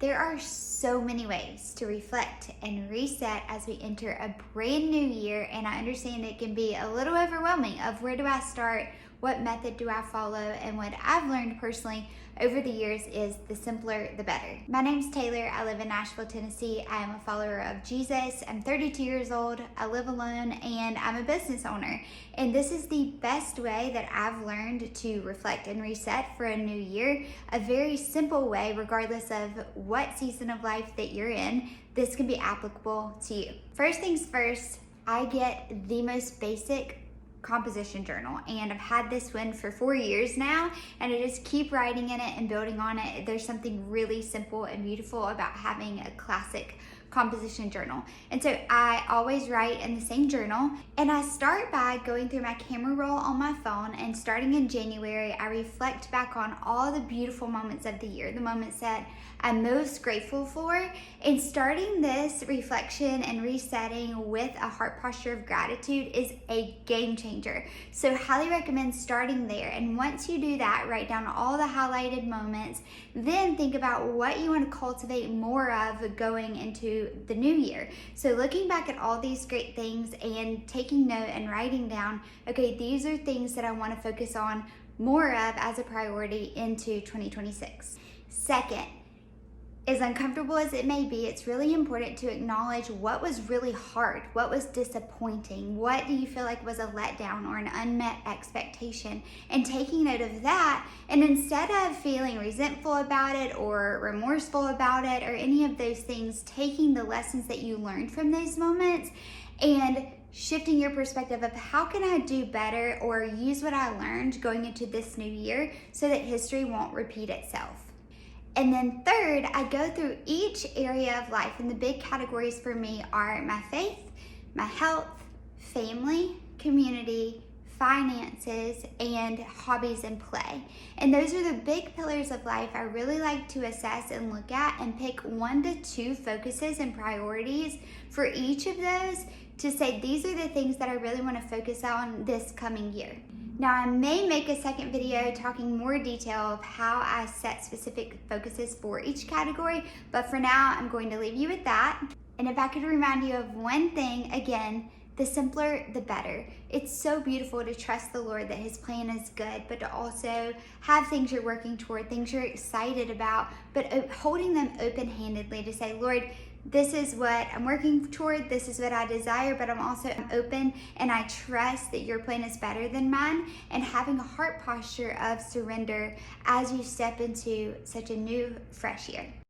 There are so many ways to reflect and reset as we enter a brand new year, and I understand it can be a little overwhelming of where do I start, what method do I follow, and what I've learned personally over the years is the simpler the better. My name's Taylor. I live in Nashville, Tennessee. I am a follower of Jesus. I'm 32 years old. I live alone, and I'm a business owner. And this is the best way that I've learned to reflect and reset for a new year. A very simple way, regardless of what season of life that you're in, this can be applicable to you. First things first, I get the most basic composition journal, and I've had this one for 4 years now, and I just keep writing in it and building on it. There's something really simple and beautiful about having a classic composition journal. And so I always write in the same journal, and I start by going through my camera roll on my phone, and starting in January, I reflect back on all the beautiful moments of the year, the moments that I'm most grateful for. And starting this reflection and resetting with a heart posture of gratitude is a game changer. So highly recommend starting there. And once you do that, write down all the highlighted moments, then think about what you want to cultivate more of going into the new year. So looking back at all these great things and taking note and writing down, okay, these are things that I want to focus on more of as a priority into 2026. Second, as uncomfortable as it may be, it's really important to acknowledge what was really hard, what was disappointing, what do you feel like was a letdown or an unmet expectation, and taking note of that. And instead of feeling resentful about it or remorseful about it or any of those things, taking the lessons that you learned from those moments and shifting your perspective of how can I do better or use what I learned going into this new year so that history won't repeat itself. And then third, I go through each area of life, and the big categories for me are my faith, my health, family, community, finances, and hobbies and play. And those are the big pillars of life I really like to assess and look at and pick 1 to 2 focuses and priorities for each of those to say these are the things that I really want to focus on this coming year. Now, I may make a second video talking more detail of how I set specific focuses for each category, but for now, I'm going to leave you with that. And if I could remind you of one thing, again, the simpler, the better. It's so beautiful to trust the Lord that His plan is good, but to also have things you're working toward, things you're excited about, but holding them open-handedly to say, Lord, this is what I'm working toward, this is what I desire, but I'm open and I trust that your plan is better than mine, and having a heart posture of surrender as you step into such a new, fresh year.